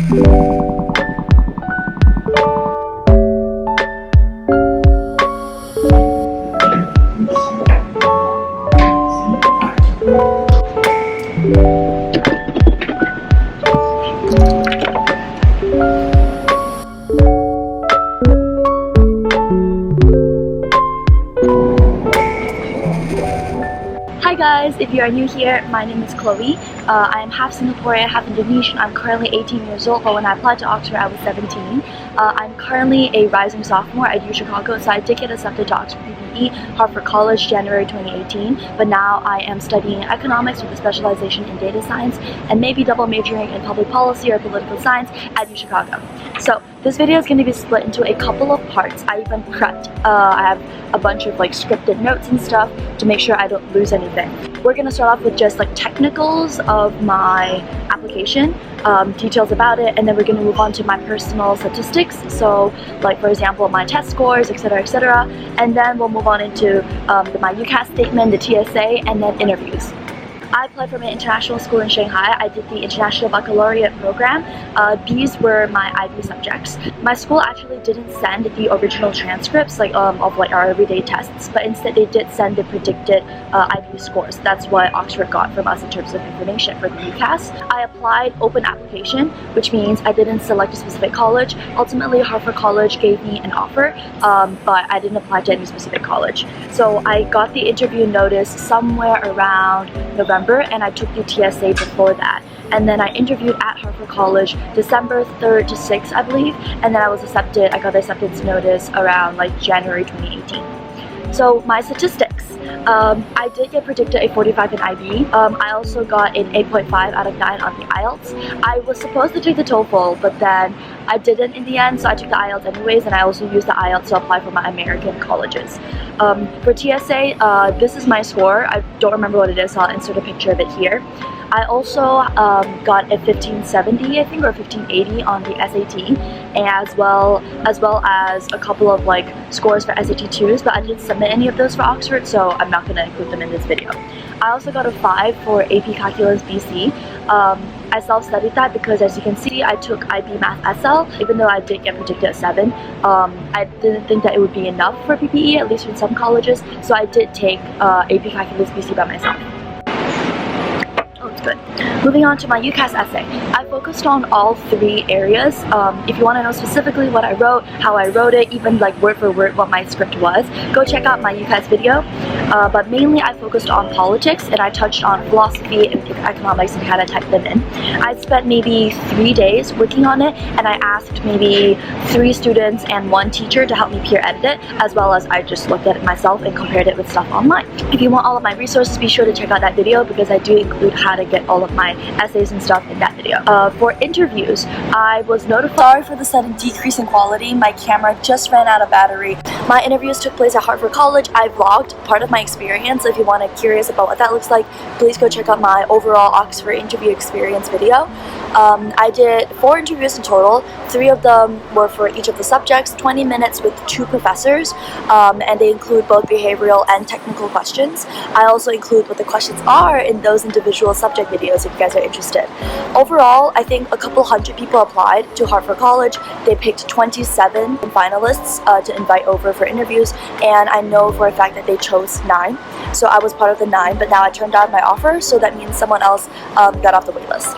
Hi guys, if you are new here, my name is Chloe. I am half Singaporean, half Indonesian. I'm currently 18 years old, but when I applied to Oxford, I was 17. I'm currently a rising sophomore at U Chicago, so I did get accepted to Oxford PPE, Harvard College, January 2018. But now I am studying economics with a specialization in data science and maybe double majoring in public policy or political science at U Chicago. So this video is going to be split into a couple of parts. I even prepped. I have a bunch of scripted notes and stuff to make sure I don't lose anything. We're going to start off with just technicals of my application, details about it, and then we're going to move on to my personal statistics. So for example, my test scores, etc., etc. And then we'll move on into my UCAS statement, the TSA, and then interviews. I applied from an international school in Shanghai. I did the International Baccalaureate program. These were my IB subjects. My school actually didn't send the original transcripts of our everyday tests, but instead they did send the predicted IB scores. That's what Oxford got from us in terms of information for the UCAS. I applied open application, which means I didn't select a specific college. Ultimately, Harvard College gave me an offer, but I didn't apply to any specific college. So I got the interview notice somewhere around November, and I took the TSA before that. And then I interviewed at Harvard College December 3rd to 6th, I believe, and then I was accepted. I got the acceptance notice around January 2018. So my statistics. I did get predicted a 45 in IB. I also got an 8.5 out of 9 on the IELTS. I was supposed to take the TOEFL, but then I didn't in the end, so I took the IELTS anyways, and I also used the IELTS to apply for my American colleges. For TSA, this is my score. I don't remember what it is, so I'll insert a picture of it here. I also got a 1570, I think, or 1580 on the SAT, as well as a couple of scores for SAT 2s, but I didn't submit any of those for Oxford, so I'm not going to include them in this video. I also got a 5 for AP Calculus BC. I self-studied that because, as you can see, I took IB Math SL, even though I did get predicted a 7. I didn't think that it would be enough for PPE, at least in some colleges, so I did take AP Calculus BC by myself. Good. Moving on to my UCAS essay. I focused on all 3 areas. If you want to know specifically what I wrote, how I wrote it, even word for word what my script was, go check out my UCAS video. But mainly I focused on politics, and I touched on philosophy and economics and kind of typed them in. I spent maybe 3 days working on it, and I asked maybe 3 students and 1 teacher to help me peer edit it, as well as I just looked at it myself and compared it with stuff online. If you want all of my resources, be sure to check out that video because I do include how to get all of my essays and stuff in that video. For interviews, I was notified. Sorry for the sudden decrease in quality. My camera just ran out of battery. My interviews took place at Harvard College. I vlogged part of my experience. If you want to curious about what that looks like, please go check out my overall Oxford interview experience video. I did 4 interviews in total. 3 of them were for each of the subjects, 20 minutes with 2 professors, and they include both behavioral and technical questions. I also include what the questions are in those individual subject videos if you guys are interested. Overall, I think a couple hundred people applied to Harvard College. They picked 27 finalists to invite over for interviews, and I know for a fact that they chose 9. So I was part of the 9, but now I turned down my offer, so that means someone else got off the waitlist.